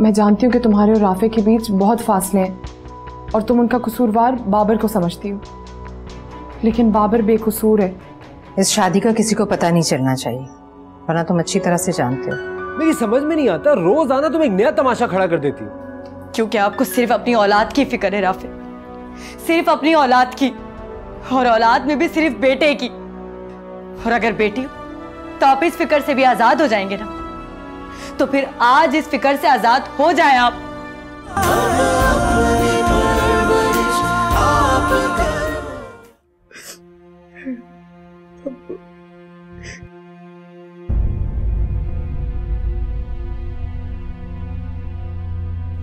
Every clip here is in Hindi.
मैं जानती हूँ कि तुम्हारे और राफे के बीच बहुत फासले हैं और तुम उनका कसूरवार बाबर को समझती हो, लेकिन बाबर बेकसूर है। इस शादी का किसी को पता नहीं चलना चाहिए, वरना तुम अच्छी तरह से जानते हो। मेरी समझ में नहीं आता, रोजाना तुम एक नया तमाशा खड़ा कर देती हो। क्योंकि आपको सिर्फ अपनी औलाद की फिक्र है राफे, सिर्फ अपनी औलाद की, और औलाद में भी सिर्फ बेटे की। और अगर बेटी हो तो आप इस फिक्र से भी आजाद हो जाएंगे ना, तो फिर आज इस फिक्र से आजाद हो जाएं आप।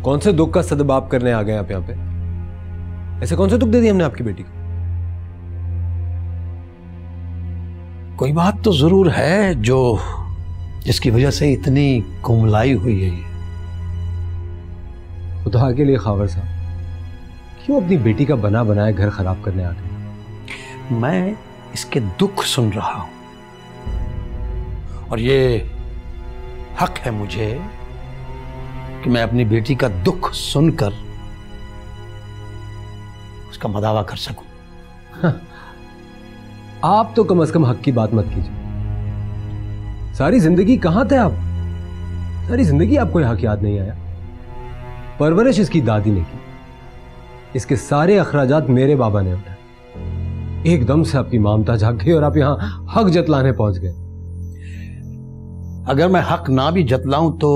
कौन से दुख का सदबाब करने आ गए आप यहाँ पे? ऐसे कौन से दुख दे दिए हमने आपकी बेटी को? कोई बात तो जरूर है जो जिसकी वजह से इतनी कुमलाई हुई है ये। खुदा के लिए खावर साहब, क्यों अपनी बेटी का बना बनाया घर खराब करने आ गए? मैं इसके दुख सुन रहा हूं और ये हक है मुझे कि मैं अपनी बेटी का दुख सुनकर उसका मदावा कर सकूं। आप तो कम से कम हक की बात मत कीजिए। सारी जिंदगी कहां थे आप? सारी जिंदगी आपको यह हक याद नहीं आया। परवरिश इसकी दादी ने की, इसके सारे अखराजात मेरे बाबा ने उठाए। एकदम से आपकी ममता जाग गई और आप यहां हक जतलाने पहुंच गए। अगर मैं हक ना भी जतलाऊं तो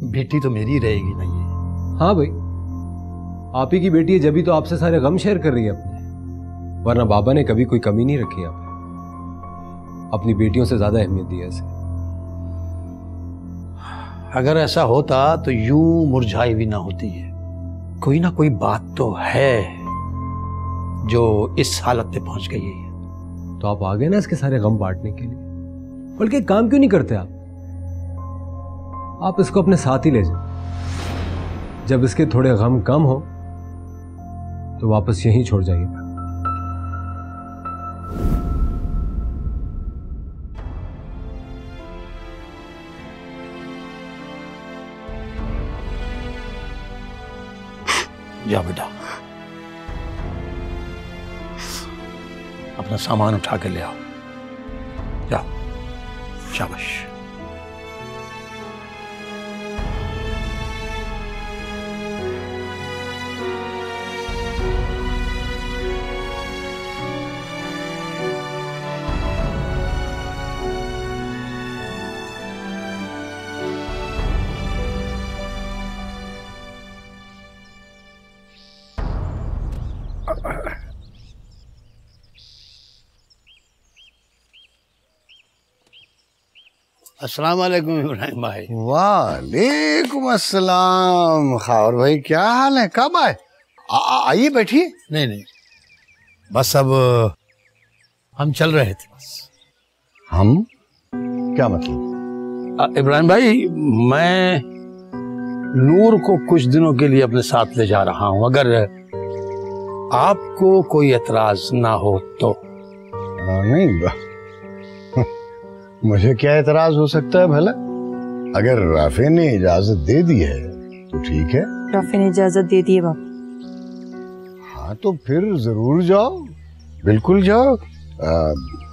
बेटी तो मेरी रहेगी ना ये। हाँ भाई, आप ही की बेटी है, जब ही तो आपसे सारे गम शेयर कर रही है अपने, वरना बाबा ने कभी कोई कमी नहीं रखी आप अपनी बेटियों से ज्यादा अहमियत दी है इसे। अगर ऐसा होता तो यूं मुरझाई भी ना होती है। कोई ना कोई बात तो है जो इस हालत पे पहुंच गई है। तो आप आ गए ना इसके सारे गम बांटने के लिए। बल्कि एक काम क्यों नहीं करते आप इसको अपने साथ ही ले जाए। जब इसके थोड़े गम कम हो तो वापस यहीं छोड़ जाइएगा। जा बेटा, अपना सामान उठा के ले आओ। जाओ, शाबाश। अस्सलाम वालेकुम इब्राहिम भाई। वालेकुम अस्सलाम। खावर भाई क्या हाल है? कब आए? आइए बैठिए। नहीं, बस अब हम चल रहे थे बस। हम? क्या मतलब? इब्राहिम भाई, मैं नूर को कुछ दिनों के लिए अपने साथ ले जा रहा हूं, अगर आपको कोई एतराज ना हो तो। नहीं, मुझे क्या एतराज हो सकता है भला? अगर राफे ने इजाजत दे दी है तो ठीक है। राफे ने इजाजत दे दी है बाप। हाँ तो फिर जरूर जाओ, बिल्कुल जाओ।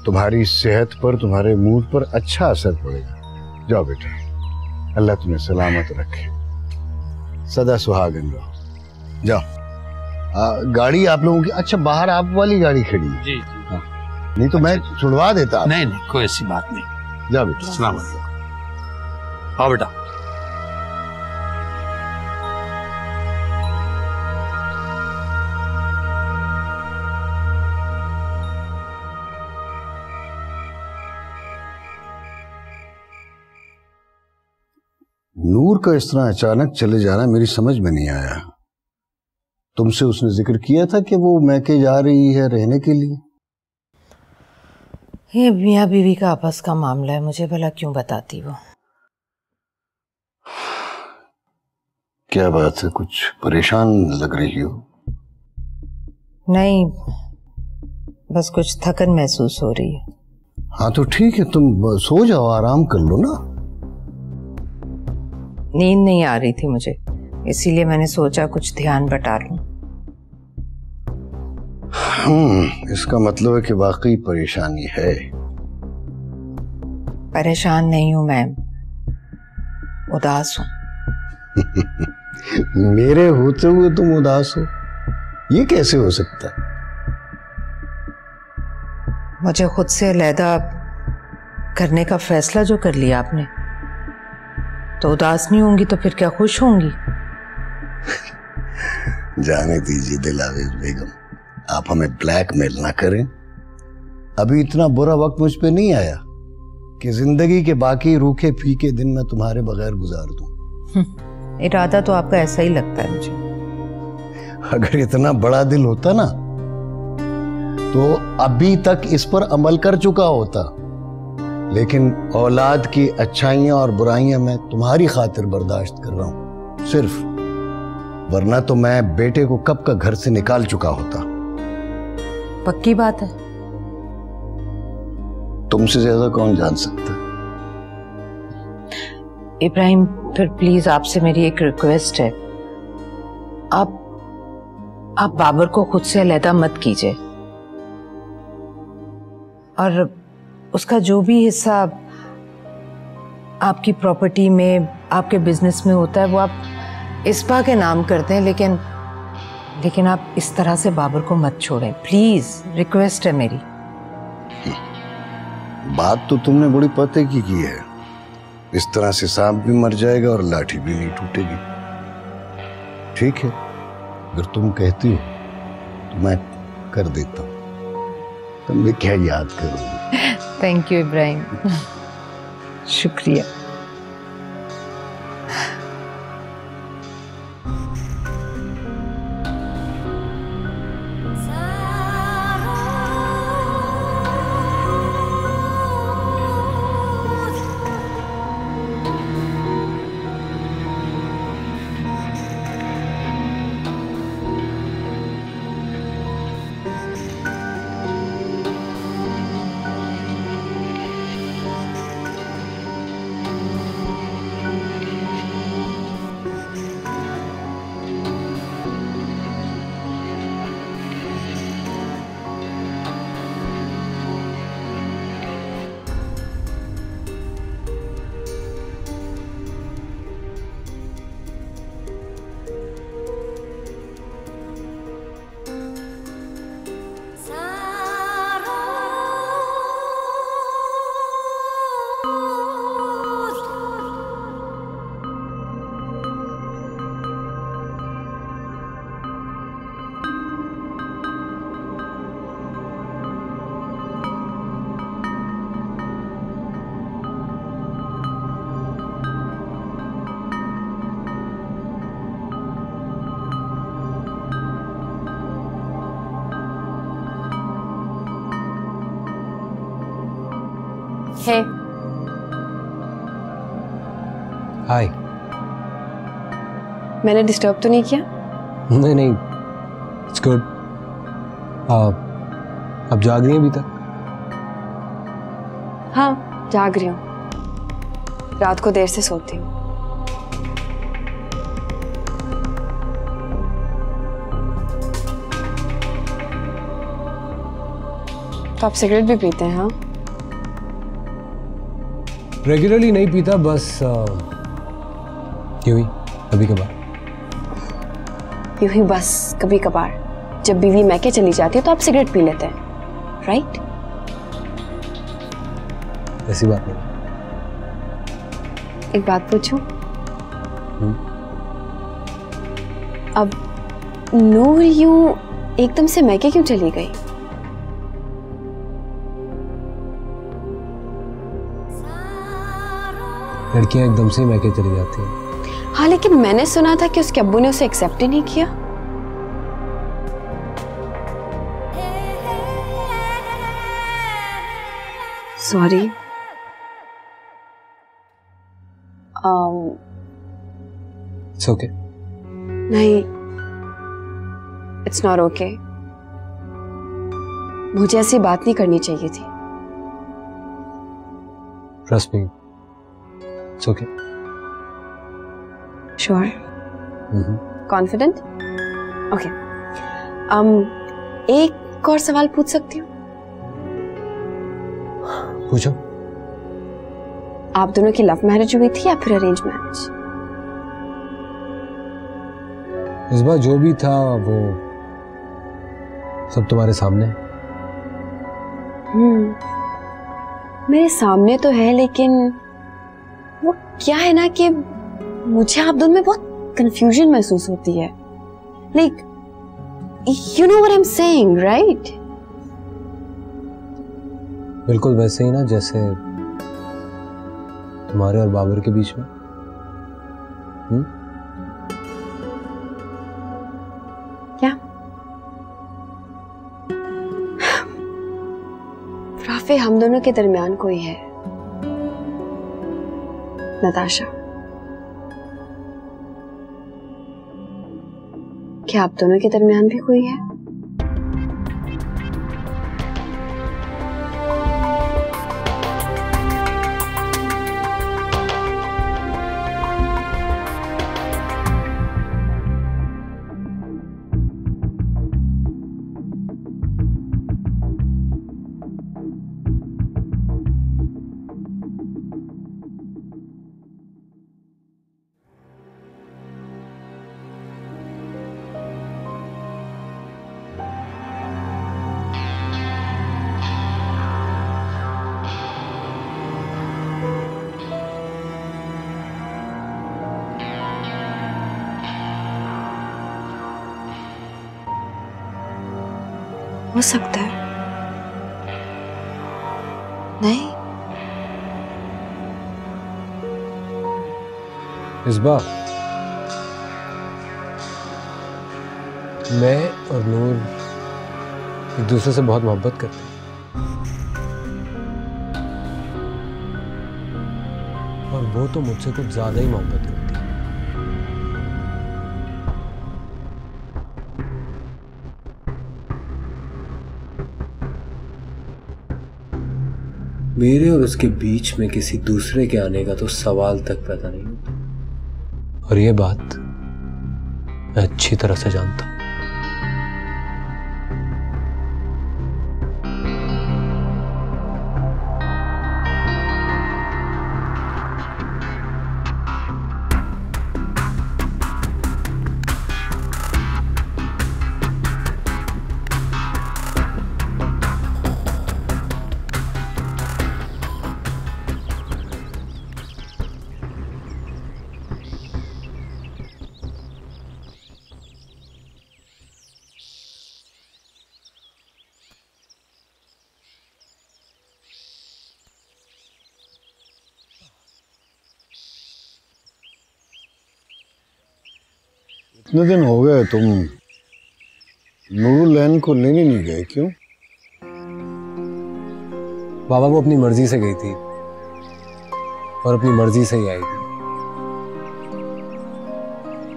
तुम्हारी सेहत पर, तुम्हारे मूड पर अच्छा असर पड़ेगा। जाओ बेटा, अल्लाह तुम्हें सलामत रखे, सदा सुहागन रहो। जाओ। गाड़ी आप लोगों की, अच्छा बाहर आप वाली गाड़ी खड़ी है? जी। हाँ, नहीं तो मैं छुड़वा देता। नहीं, कोई ऐसी बात नहीं। जाओ बेटा। सलामत। आओ बेटा। नूर का इस तरह अचानक चले जाना मेरी समझ में नहीं आया। तुमसे उसने जिक्र किया था कि वो मैके जा रही है रहने के लिए? ये मियाँ बीवी का आपस का मामला है, मुझे भला क्यों बताती वो? क्या बात है, कुछ परेशान लग रही हो? नहीं, बस कुछ थकन महसूस हो रही है। हाँ तो ठीक है, तुम सो जाओ, आराम कर लो ना। नींद नहीं आ रही थी मुझे, इसीलिए मैंने सोचा कुछ ध्यान बटा लूं। इसका मतलब है कि वाकई परेशानी है। परेशान नहीं हूं मैम, उदास हूं। मेरे होते हुए तुम उदास हो, ये कैसे हो सकता है? मुझे खुद से अलहदा करने का फैसला जो कर लिया आपने, तो उदास नहीं होंगी तो फिर क्या खुश होंगी? जाने दीजिए दिलावेज बेगम, आप हमें ब्लैकमेल ना करें। अभी इतना बुरा वक्त मुझ पे नहीं आया कि जिंदगी के बाकी रूखे फीके दिन मैं तुम्हारे बगैर गुजार दूं। इरादा तो आपका ऐसा ही लगता है मुझे। अगर इतना बड़ा दिल होता ना तो अभी तक इस पर अमल कर चुका होता, लेकिन औलाद की अच्छाइयां और बुराइयां मैं तुम्हारी खातिर बर्दाश्त कर रहा हूं सिर्फ, वरना तो मैं बेटे को कब का घर से निकाल चुका होता। पक्की बात है? तुमसे ज्यादा कौन जान सकता? इब्राहिम, फिर प्लीज आपसे मेरी एक रिक्वेस्ट है, आप बाबर को खुद से अलहदा मत कीजिए, और उसका जो भी हिस्सा आपकी प्रॉपर्टी में, आपके बिजनेस में होता है, वो आप इस्पा के नाम करते हैं, लेकिन आप इस तरह से बाबर को मत छोड़ें प्लीज, रिक्वेस्ट है मेरी। बात तो तुमने बड़ी पते की है। इस तरह से सांप भी मर जाएगा और लाठी भी नहीं टूटेगी। ठीक है, अगर तुम कहती हो तो मैं कर देता हूं, तुम भी क्या याद करोगे। थैंक यू इब्राहिम, शुक्रिया। हे हाय। मैंने डिस्टर्ब तो नहीं किया? नहीं, इट्स गुड। अब जाग रही हैं अभी तक? हाँ, जाग रही हूँ, रात को देर से सोती हूँ। तो आप सिगरेट भी पीते हैं? हाँ, रेगुलरली नहीं पीता, बस यूं ही कभी कभार। यूं ही बस कभी कभार? जब बीवी मैके चली जाती है तो आप सिगरेट पी लेते हैं, राइट? ऐसी बात नहीं। एक बात पूछूं? अब नूर यूं एकदम से मैके क्यों चली गई? लड़कियां एकदम से मैके चली जाती हैं। हाँ, लेकिन मैंने सुना था कि उसके अब्बू ने उसे एक्सेप्ट ही नहीं किया। सॉरी। It's okay. नहीं, इट्स नॉट ओके। मुझे ऐसी बात नहीं करनी चाहिए थी। Trust me, it's okay. Sure? Confident? Okay. एक और सवाल पूछ सकती हूँ? पूछो। आप दोनों की लव मैरिज हुई थी या फिर अरेंज मैरिज? इस बार जो भी था वो सब तुम्हारे सामने है। मेरे सामने तो है, लेकिन वो क्या है ना कि मुझे आप दोनों में बहुत कंफ्यूजन महसूस होती है। Like you know what I am saying, right? बिल्कुल वैसे ही ना जैसे तुम्हारे और बाबर के बीच में। क्या राफे, हम दोनों के दरमियान कोई है? नताशा, क्या आप दोनों के दरमियान भी कोई है? हो सकता है। नहीं, इस बार मैं और नूर एक दूसरे से बहुत मोहब्बत करते हैं और वो तो मुझसे कुछ ज्यादा ही मोहब्बत करती है। मेरे और उसके बीच में किसी दूसरे के आने का तो सवाल तक पैदा नहीं होता, और ये बात मैं अच्छी तरह से जानता हूं। इतने दिन हो गए तुम नूरुलैन को लेने नहीं गए, क्यों? बाबा वो अपनी मर्जी से गई थी और अपनी मर्जी से ही आएगी।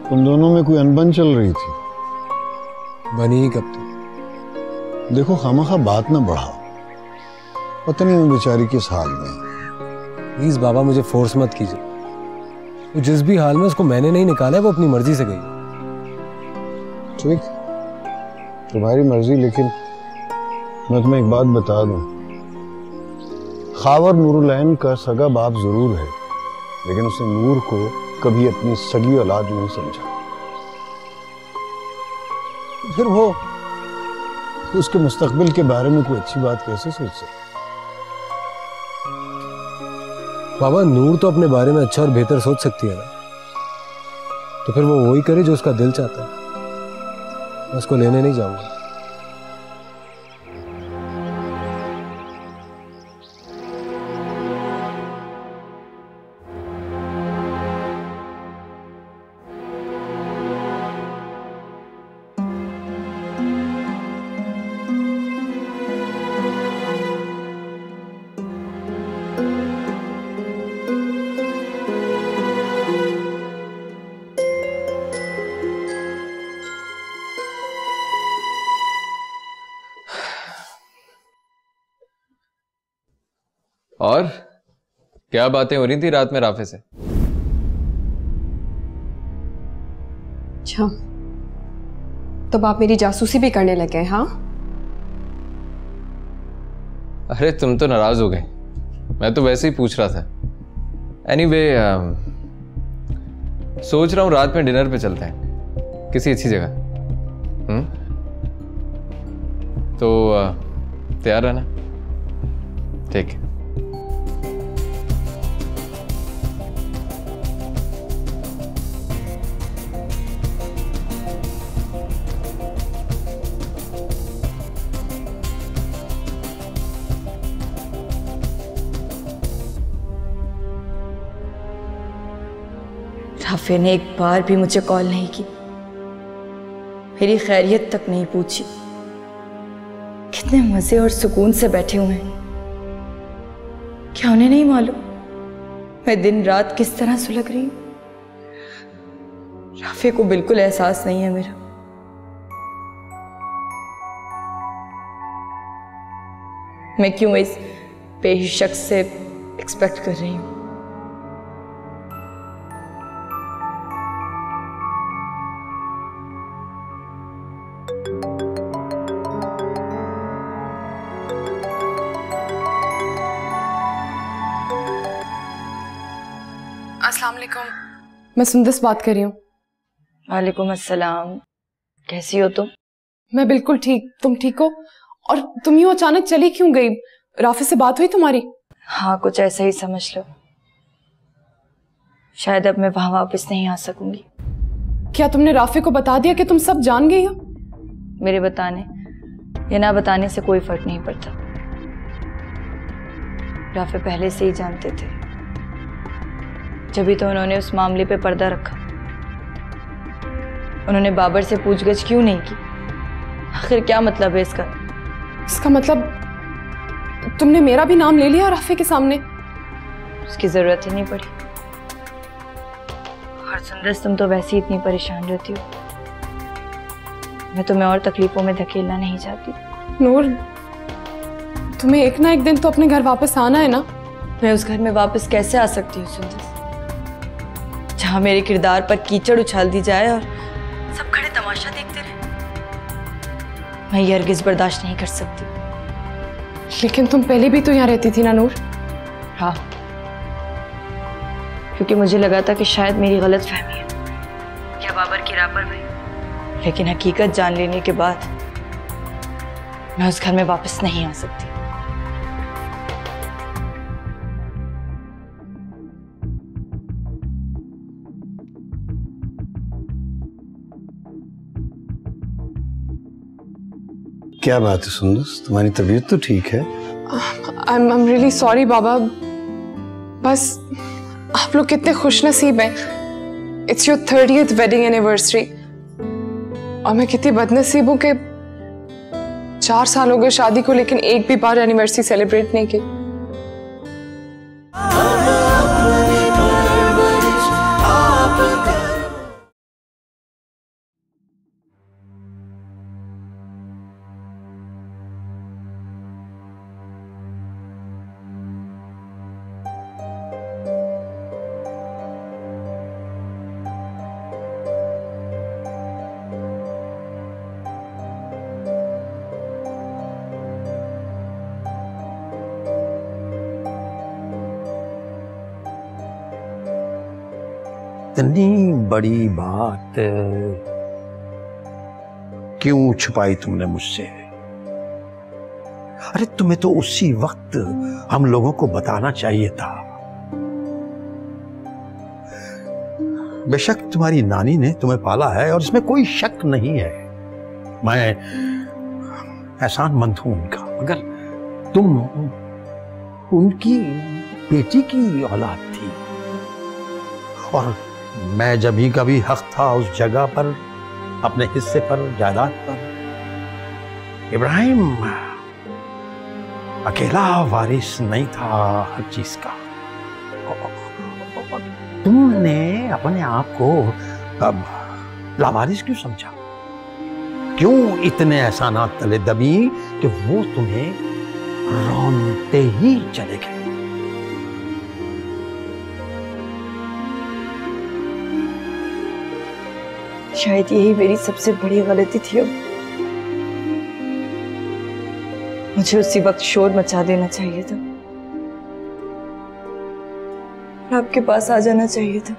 तुम दोनों में कोई अनबन चल रही थी? बनी ही कब तक? देखो, खामखा बात ना बढ़ाओ, पता नहीं वो बेचारी किस हाल में। प्लीज बाबा मुझे फोर्स मत कीजिए, वो जिस भी हाल में उसको मैंने नहीं निकाला है, वो अपनी मर्जी से गई। ठीक, तुम्हारी मर्जी, लेकिन मैं तुम्हें एक बात बता दूं, खावर नूरुलैन का सगा बाप जरूर है, लेकिन उसने नूर को कभी अपनी सगी औलाद नहीं समझा। फिर वो उसके मुस्तकबिल के बारे में कोई अच्छी बात कैसे सोच सकता? बाबा नूर तो अपने बारे में अच्छा और बेहतर सोच सकती है ना, तो फिर वो वही करे जो उसका दिल चाहता है। मैं उसको लेने नहीं जाऊंगा। और क्या बातें हो रही थी रात में राफे से? अच्छा, तो आप मेरी जासूसी भी करने लगे हैं? हाँ, अरे तुम तो नाराज हो गए, मैं तो वैसे ही पूछ रहा था। एनीवे, सोच रहा हूँ रात में डिनर पे चलते हैं किसी अच्छी जगह। तो तैयार रहना। ठीक है। राफे ने एक बार भी मुझे कॉल नहीं की, मेरी खैरियत तक नहीं पूछी। कितने मजे और सुकून से बैठे हुए हैं। क्या उन्हें नहीं मालूम मैं दिन रात किस तरह सुलग रही हूं? राफे को बिल्कुल एहसास नहीं है मेरा। मैं क्यों इस बेशख्स से एक्सपेक्ट कर रही हूं? अस्सलाम वालेकुम, मैं सुंदस बात कर रही हूँ। वालेकुम अस्सलाम, कैसी हो तुम? मैं बिल्कुल ठीक, तुम ठीक हो? और तुम यूं अचानक चली क्यों गई? राफे से बात हुई तुम्हारी? हाँ, कुछ ऐसा ही समझ लो। शायद अब मैं वहां वापस नहीं आ सकूंगी। क्या तुमने राफे को बता दिया कि तुम सब जान गई हो? मेरे बताने या ना बताने से कोई फर्क नहीं पड़ता। राफे पहले से ही जानते थे, जभी तो उन्होंने उस मामले पे पर्दा रखा। उन्होंने बाबर से पूछगछ क्यों नहीं की? आखिर क्या मतलब है इसका? इसका मतलब तुमने मेरा भी नाम ले लिया राफे के सामने? उसकी जरूरत ही नहीं पड़ी। और सुंदस, तुम तो वैसे ही इतनी परेशान रहती हो, मैं तुम्हें और तकलीफों में धकेलना नहीं चाहती। नूर, तुम्हें एक ना एक दिन तो अपने घर वापस आना है ना? मैं उस घर में वापस कैसे आ सकती हूँ सुंदस, जहां मेरे किरदार पर कीचड़ उछाल दी जाए और सब खड़े तमाशा देखते रहे? मैं ये हरगिज़ बर्दाश्त नहीं कर सकती। लेकिन तुम पहले भी तो यहाँ रहती थी ना नूर? हाँ, क्योंकि मुझे लगा था कि शायद मेरी गलत फहमी है या बाबर की लापरवाही, लेकिन हकीकत जान लेने के बाद मैं उस घर में वापस नहीं आ सकती। क्या बात है सुंदस, तुम्हारी तबीयत तो ठीक है? I'm really sorry बाबा, बस आप लोग कितने खुशनसीब हैं। It's your 30th wedding anniversary और मैं कितनी बदनसीब हूँ कि 4 साल हो गए शादी को, लेकिन एक भी बार एनिवर्सरी सेलिब्रेट नहीं की। इतनी बड़ी बात क्यों छुपाई तुमने मुझसे? अरे तुम्हें तो उसी वक्त हम लोगों को बताना चाहिए था। बेशक तुम्हारी नानी ने तुम्हें पाला है और इसमें कोई शक नहीं है, मैं एहसानमंद हूं उनका, मगर तुम उनकी बेटी की औलाद थी और मैं जब ही कभी हक था उस जगह पर, अपने हिस्से पर, जायदाद पर। इब्राहिम अकेला वारिस नहीं था हर चीज का। तुमने अपने आप को अब लावारिस क्यों समझा? क्यों इतने एहसानात तले दबी कि वो तुम्हें रोनते ही चले गए? शायद यही मेरी सबसे बड़ी गलती थी। अब मुझे उसी वक्त शोर मचा देना चाहिए था, आपके पास आ जाना चाहिए था।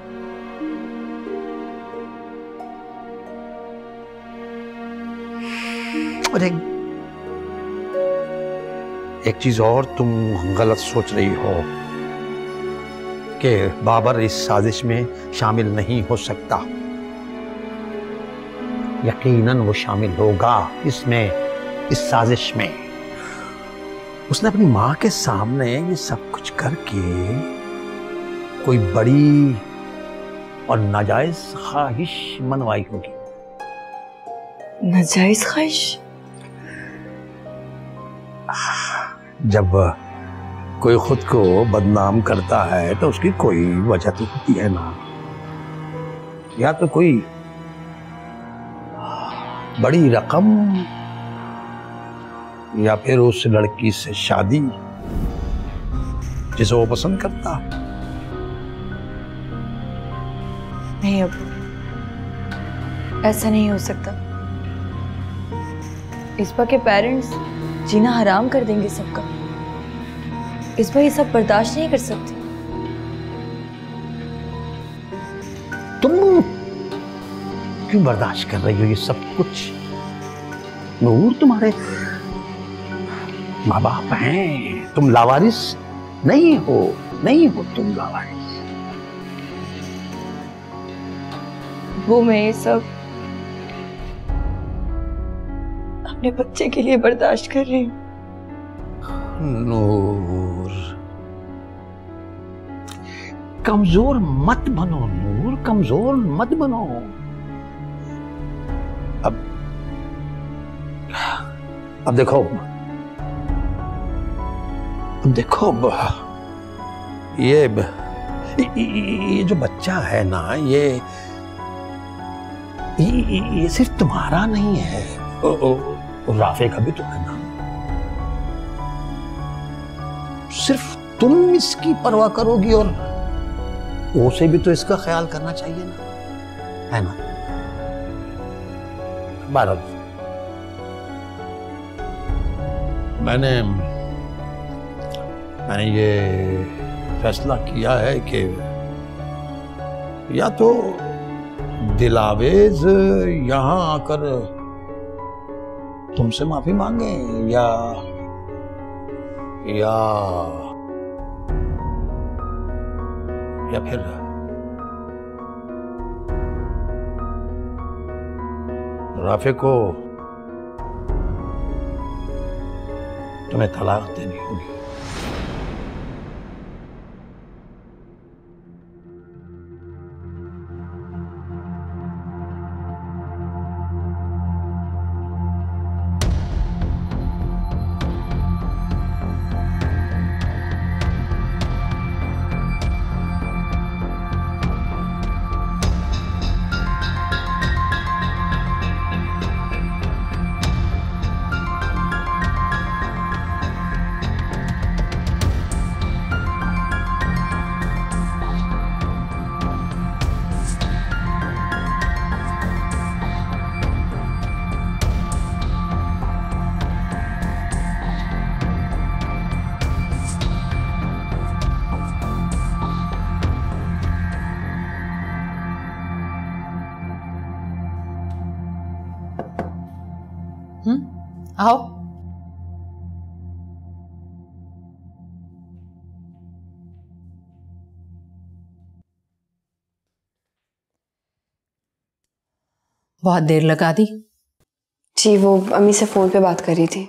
और एक चीज और तुम गलत सोच रही हो कि बाबर इस साजिश में शामिल नहीं हो सकता। यकीनन वो शामिल होगा इसमें, इस साजिश में। उसने अपनी मां के सामने ये सब कुछ करके कोई बड़ी और नाजायज ख्वाहिश मनवाई होगी। नाजायज ख्वाहिश? जब कोई खुद को बदनाम करता है तो उसकी कोई वजह तो होती है ना। या तो कोई बड़ी रकम, या फिर उस लड़की से शादी जिसे वो पसंद करता। नहीं, अब ऐसा नहीं हो सकता। इस्पा के पेरेंट्स जीना हराम कर देंगे सबका। इस्पा ये सब बर्दाश्त नहीं कर सकती। तुम क्यों बर्दाश्त कर रही हो ये सब कुछ? नूर तुम्हारे माँ बाप हैं, तुम लावारिस नहीं हो, नहीं हो तुम लावारिस। वो मैं ये सब अपने बच्चे के लिए बर्दाश्त कर रही हूँ। नूर, कमजोर मत बनो नूर, कमजोर मत बनो। अब देखो, ये जो बच्चा है ना, ये सिर्फ तुम्हारा नहीं है, राफे का भी तो है ना। सिर्फ तुम इसकी परवाह करोगी और उसे भी तो इसका ख्याल करना चाहिए ना, है ना? बारह मैंने ये फैसला किया है कि या तो दिलावेज यहां आकर तुमसे माफी मांगे या फिर राफे को तुम्हें तलाक देनी होगी। आओ। बहुत देर लगा दी? जी, वो अम्मी से फोन पे बात कर रही थी।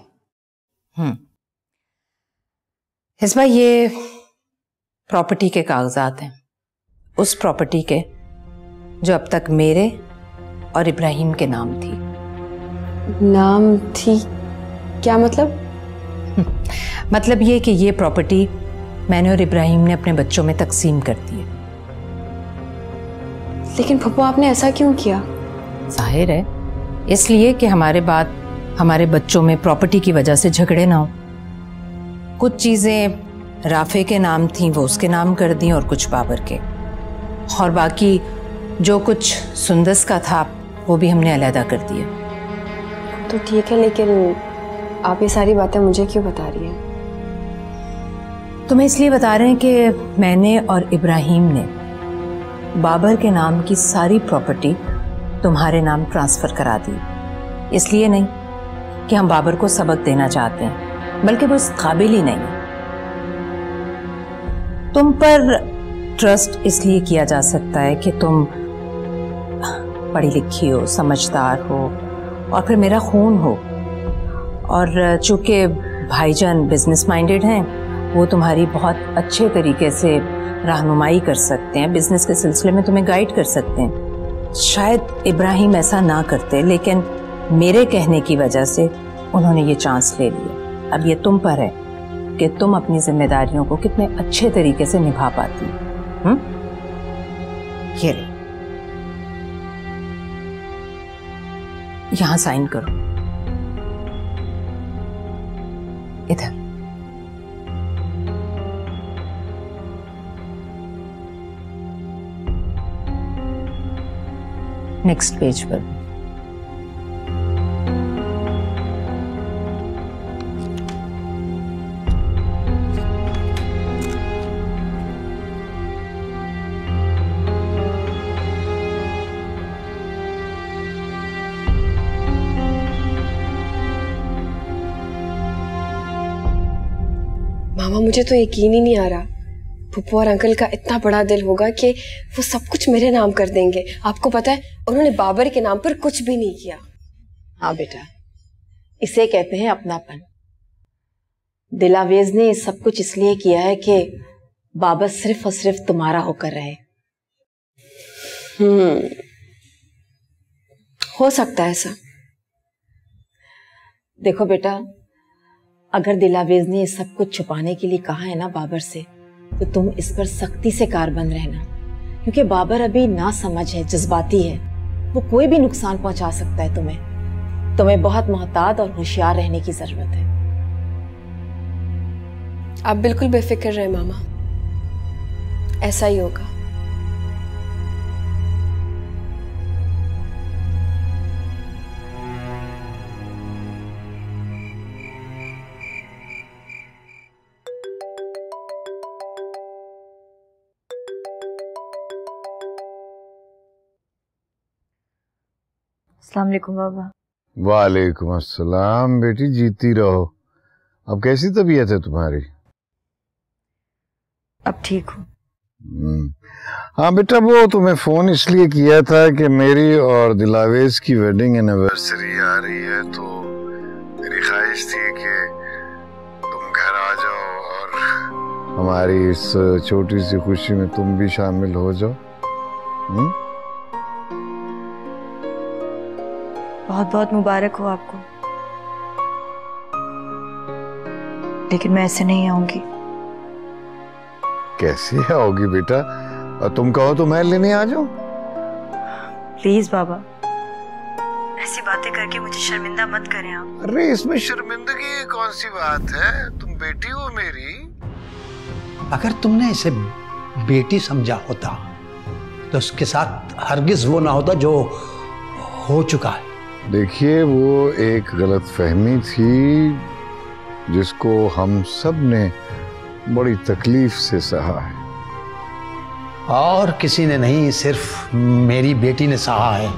इस बार ये प्रॉपर्टी के कागजात हैं, उस प्रॉपर्टी के जो अब तक मेरे और इब्राहिम के नाम थी। नाम थी? क्या मतलब? मतलब ये कि ये प्रॉपर्टी मैंने और इब्राहिम ने अपने बच्चों में तकसीम कर दी है। लेकिन पप्पू, आपने ऐसा क्यों किया? जाहिर है इसलिए कि हमारे बाद हमारे बच्चों में प्रॉपर्टी की वजह से झगड़े ना हो। कुछ चीजें राफे के नाम थी वो उसके नाम कर दी और कुछ बाबर के, और बाकी जो कुछ सुंदस का था वो भी हमने अलहदा कर दिया। तो ठीक है, लेकिन आप ये सारी बातें मुझे क्यों बता रही हैं? तुम्हें इसलिए बता रहे हैं कि मैंने और इब्राहिम ने बाबर के नाम की सारी प्रॉपर्टी तुम्हारे नाम ट्रांसफर करा दी। इसलिए नहीं कि हम बाबर को सबक देना चाहते हैं, बल्कि वो इस काबिल ही नहीं है। तुम पर ट्रस्ट इसलिए किया जा सकता है कि तुम पढ़ी लिखी हो, समझदार हो और फिर मेरा खून हो। और चूंकि भाईजान बिजनेस माइंडेड हैं, वो तुम्हारी बहुत अच्छे तरीके से रहनुमाई कर सकते हैं, बिजनेस के सिलसिले में तुम्हें गाइड कर सकते हैं। शायद इब्राहिम ऐसा ना करते, लेकिन मेरे कहने की वजह से उन्होंने ये चांस ले लिया। अब ये तुम पर है कि तुम अपनी जिम्मेदारियों को कितने अच्छे तरीके से निभा पाती हो। ये ले, यहां साइन करो, इधर। नेक्स्ट पेज पर। मामा, मुझे तो यकीन ही नहीं आ रहा फुप्पू और अंकल का इतना बड़ा दिल होगा कि वो सब कुछ मेरे नाम कर देंगे। आपको पता है, उन्होंने बाबर के नाम पर कुछ भी नहीं किया। हाँ बेटा, इसे कहते हैं अपनापन। दिलावेज ने ये सब कुछ इसलिए किया है कि बाबर सिर्फ और सिर्फ तुम्हारा होकर रहे। हो सकता है ऐसा। देखो बेटा, अगर दिलावेज ने ये सब कुछ छुपाने के लिए कहा है ना बाबर से, तो तुम इस पर सख्ती से कारबंद रहना, क्योंकि बाबर अभी ना समझ है, जज्बाती है। वो कोई भी नुकसान पहुंचा सकता है तुम्हें बहुत मोहतात और होशियार रहने की जरूरत है। आप बिल्कुल बेफिक्र रहे मामा, ऐसा ही होगा। अस्सलाम वालेकुम बाबा। वालेकुम अस्सलाम। बेटी जीती रहो। अब कैसी तबीयत है तुम्हारी? अब ठीक हूँ। हाँ बेटा, वो तुम्हें फोन इसलिए किया था कि मेरी और दिलावेज की वेडिंग एनिवर्सरी आ रही है, तो मेरी ख्वाहिश थी कि तुम घर आ जाओ और हमारी इस छोटी सी खुशी में तुम भी शामिल हो जाओ। बहुत बहुत मुबारक हो आपको, लेकिन मैं ऐसे नहीं आऊंगी। कैसे आओगी बेटा? और तुम कहो तो मैं लेने आ जाऊं? प्लीज बाबा, ऐसी बातें करके मुझे शर्मिंदा मत करें आप। अरे इसमें शर्मिंदगी कौन सी बात है? तुम बेटी हो मेरी। अगर तुमने इसे बेटी समझा होता तो उसके साथ हरगिज वो ना होता जो हो चुका है। देखिए, वो एक गलत फहमी थी जिसको हम सब ने बड़ी तकलीफ से सहा है। और किसी ने नहीं, सिर्फ मेरी बेटी ने सहा है,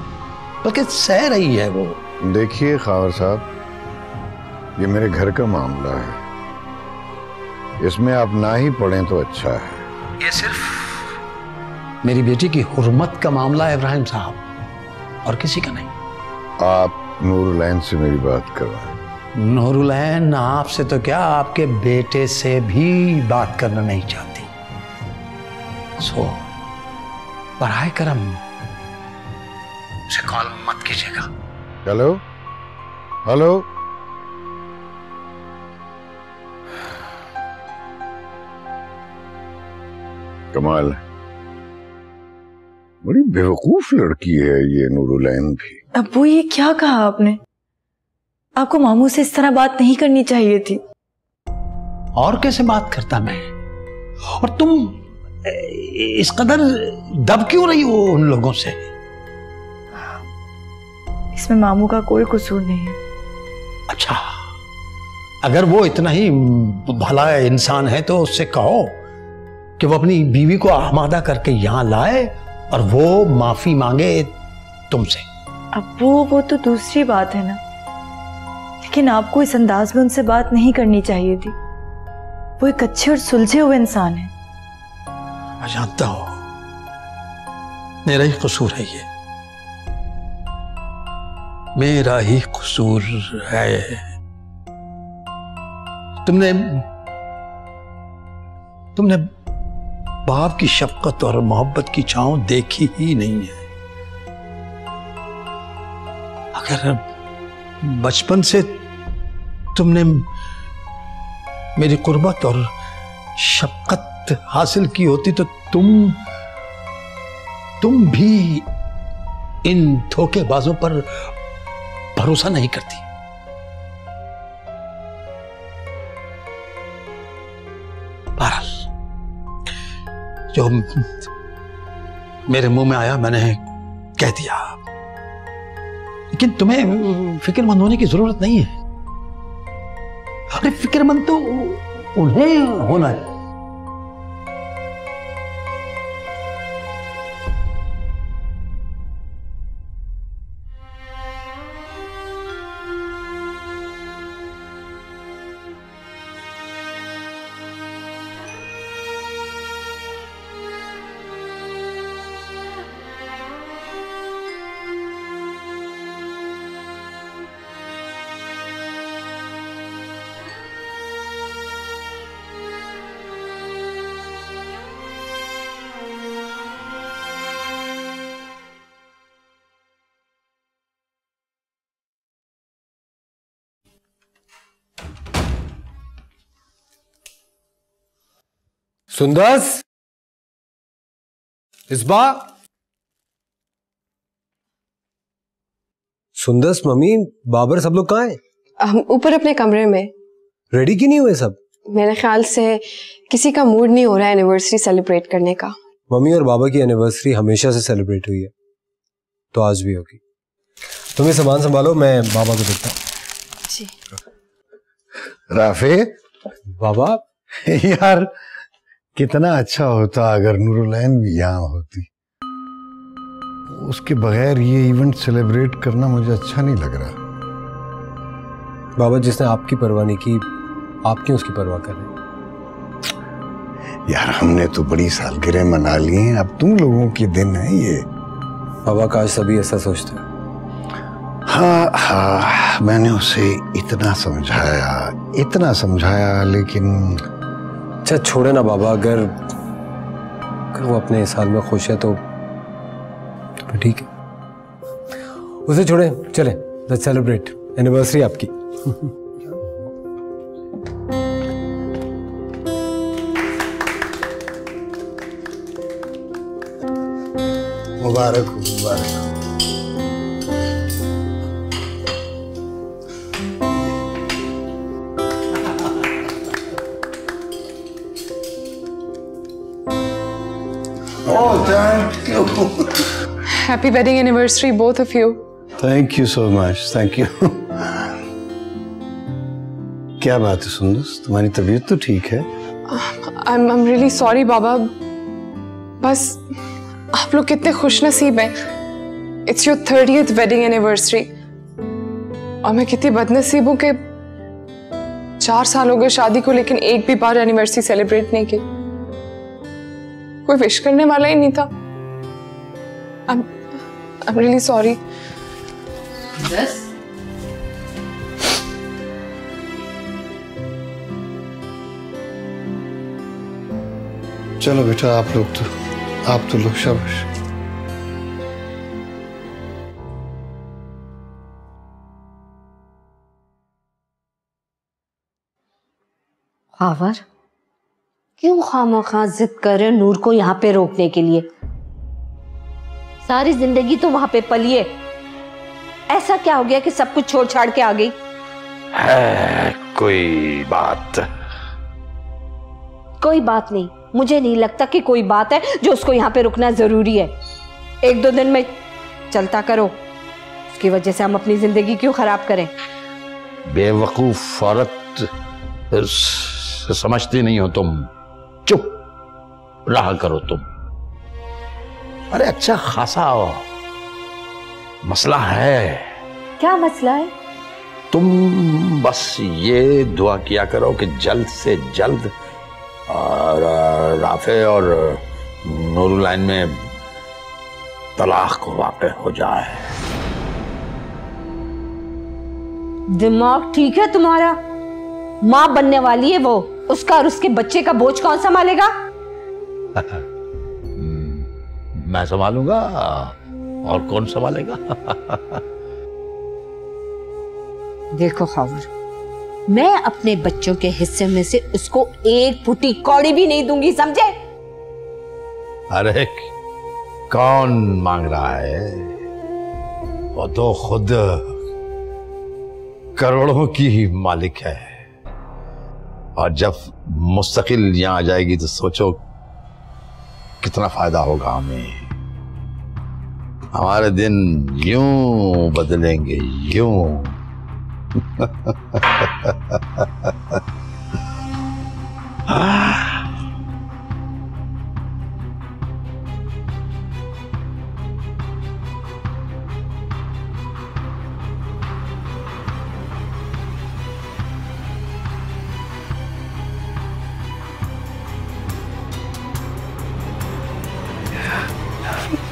बल्कि सह रही है वो। देखिए खावर साहब, ये मेरे घर का मामला है, इसमें आप ना ही पढ़ें तो अच्छा है। ये सिर्फ मेरी बेटी की हुर्मत का मामला है इब्राहिम साहब, और किसी का नहीं। आप नूरुलैन से मेरी बात करवाएं। नूरुलैन आपसे तो क्या, आपके बेटे से भी बात करना नहीं चाहती। सो बराए करम उसे कॉल मत कीजिएगा। Hello hello. कमाल है, बड़ी बेवकूफ लड़की है ये नूरुलैन भी। अब्बू, ये क्या कहा आपने? आपको मामू से इस तरह बात नहीं करनी चाहिए थी। और कैसे बात करता मैं? और तुम इस कदर दब क्यों रही हो उन लोगों से? इसमें मामू का कोई कसूर नहीं है। अच्छा, अगर वो इतना ही भला इंसान है तो उससे कहो कि वो अपनी बीवी को आमादा करके यहाँ लाए और वो माफी मांगे तुमसे। अब्बू वो तो दूसरी बात है ना, लेकिन आपको इस अंदाज में उनसे बात नहीं करनी चाहिए थी। वो एक अच्छे और सुलझे हुए इंसान है। मैं जानता हूं मेरा ही कसूर है, ये मेरा ही कसूर है। तुमने बाप की शफकत और मोहब्बत की छांव देखी ही नहीं है। अगर बचपन से तुमने मेरी कुर्बत और शफकत हासिल की होती तो तुम भी इन धोखेबाजों पर भरोसा नहीं करती। बहरहाल जो मेरे मुंह में आया मैंने कह दिया, लेकिन तुम्हें फिक्रमंद होने की जरूरत नहीं है। अरे फिक्रमंद तो उन्हें होना है। सुंदस, इस्बा, सुंदस, मम्मी, बाबर सब लोग कहाँ हैं? हम ऊपर अपने कमरे में। रेडी क्यों नहीं हुए सब? मेरे ख्याल से किसी का मूड नहीं हो रहा है एनिवर्सरी सेलिब्रेट करने का। मम्मी और बाबा की एनिवर्सरी हमेशा से सेलिब्रेट हुई है, तो आज भी होगी। तुम्हें सामान संभालो, मैं बाबा को देखता हूँ। जी। राफे, बाबा यार कितना अच्छा होता अगर नूरुलैन भी यहाँ होती। उसके बगैर ये इवेंट सेलिब्रेट करना मुझे अच्छा नहीं लग रहा। बाबा, जिसने आपकी परवाह नहीं की, आप क्यों उसकी परवाह कर रहे हैं? यार हमने तो बड़ी सालगिरह मना ली हैं, अब तुम लोगों के दिन है ये। बाबा, काश सभी ऐसा सोचते हैं। हाँ, मैंने उसे इतना समझाया लेकिन। अच्छा छोड़े ना बाबा, अगर वो अपने इस हाल में खुश है तो ठीक है, उसे छोड़े। चले, लेट्स सेलिब्रेट एनिवर्सरी आपकी। मुबारक हो, मुबारक हो। Oh, thank you. Happy wedding anniversary, both of you. Thank you so much. Thank you. क्या बात है सुंदस, तुम्हारी तबीयत तो ठीक है? I'm really sorry बाबा, बस आप लोग कितने खुशनसीब हैं। It's your 30th wedding anniversary और मैं कितनी बदनसीब हूँ कि 4 साल हो गए शादी को, लेकिन एक भी बार एनिवर्सरी सेलिब्रेट नहीं की। कोई विश करने वाला ही नहीं था। I'm really sorry. बस चलो बेटा, आप तो लोग शाबाश। खावर, क्यों खामखा जिद कर रहे नूर को यहाँ पे रोकने के लिए? सारी जिंदगी तो वहां पे पली है, ऐसा क्या हो गया कि सब कुछ छोड़ छाड़ के आ गई? है कोई बात नहीं, मुझे नहीं लगता कि कोई बात है जो उसको यहाँ पे रुकना जरूरी है। 1-2 दिन में चलता करो, उसकी वजह से हम अपनी जिंदगी क्यों खराब करें? बेवकूफ औरत, समझती नहीं हो तुम। चुप रहा करो तुम। अरे अच्छा खासा मसला है। क्या मसला है? तुम बस ये दुआ किया करो कि जल्द से जल्द राफे और नूरुलैन में तलाक वाक़ हो जाए। दिमाग ठीक है तुम्हारा? माँ बनने वाली है वो, उसका और उसके बच्चे का बोझ कौन संभालेगा? मैं संभालूंगा, और कौन संभालेगा? देखो खबर, मैं अपने बच्चों के हिस्से में से उसको एक फुटी कौड़ी भी नहीं दूंगी, समझे? अरे कौन मांग रहा है? वो तो खुद करोड़ों की ही मालिक है, और जब मुस्तकिल यहां आ जाएगी तो सोचो कितना फायदा होगा हमें। हमारे दिन यूं बदलेंगे, यूं।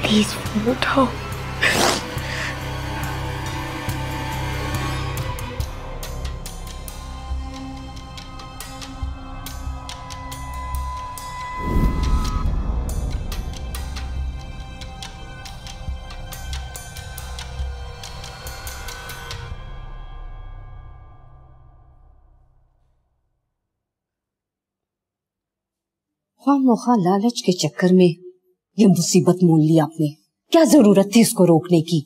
प्लीज फोन उठाओ। खामोखा लालच के चक्कर में ये मुसीबत मोल ली आपने। क्या जरूरत थी इसको रोकने की?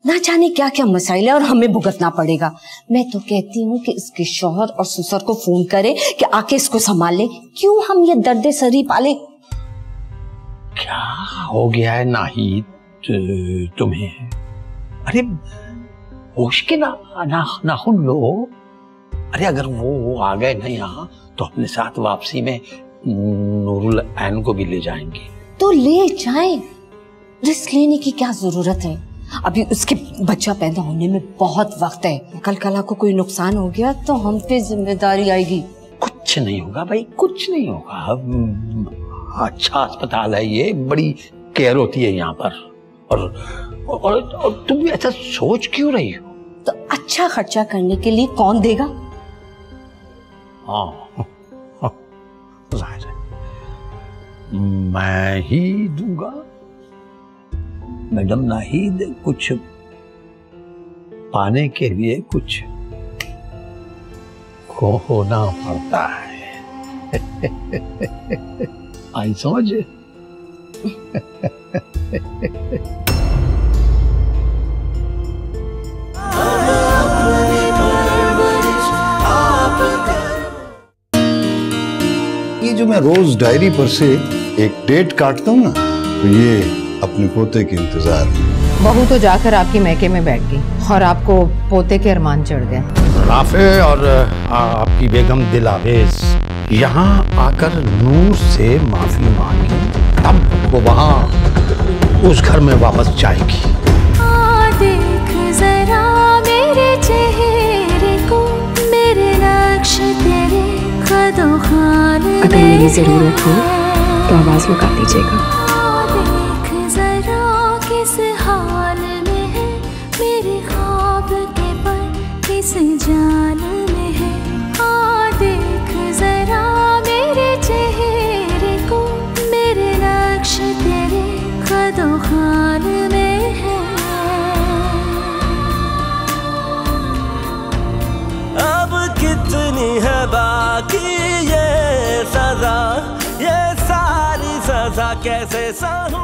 ना जाने क्या क्या मसाइल है और हमें भुगतना पड़ेगा। मैं तो कहती हूँ कि इसके शौहर और ससुर को फोन करे कि आके इसको संभाल ले। क्यों हम ये दर्द सरी पाले? क्या हो गया है नाहिद तुम्हें? अरे होश के नाखून लो। अरे अगर वो आ गए ना यहाँ तो अपने साथ वापसी में नूरुलैन को भी ले जाएंगे। तो ले जाएं, रिस्क लेने की क्या जरूरत है? अभी उसके बच्चा पैदा होने में बहुत वक्त है। कल कला को कोई नुकसान हो गया तो हम पे जिम्मेदारी आएगी। कुछ नहीं होगा भाई, कुछ नहीं होगा। अच्छा अस्पताल है ये, बड़ी केयर होती है यहाँ पर। और तुम ऐसा सोच क्यों रही हो? तो अच्छा खर्चा करने के लिए कौन देगा? हाँ जाहिर है मैं ही दूंगा। मैडम नाहिद, कुछ पाने के लिए कुछ खोना पड़ता है। आई समझ? ये जो मैं रोज डायरी पर से एक डेट काटता हूँ ना, तो ये अपने पोते के इंतजार में। बहू तो जाकर आपकी मैके में बैठ गई और आपको पोते के अरमान चढ़ गए। राफे और आपकी बेगम दिलावेज यहाँ आकर नूर से माफी मांगी, तब वो वहाँ उस घर में वापस जाएगी। देख जरा मेरे चेहरे को, मेरे नक्श तेरे कदों खाल में। अगर मेरी जरूरत हो तो आवाज लगा दीजिएगा। देख जरा किस हाल में है, मेरे ख्वाब के पल किस जाल में है। देख जरा मेरे चेहरे को, मेरे नक्श तेरे कदों खाल में है। अब कितनी है बाकी ये सजा, ये सारी सजा कैसे सहूं।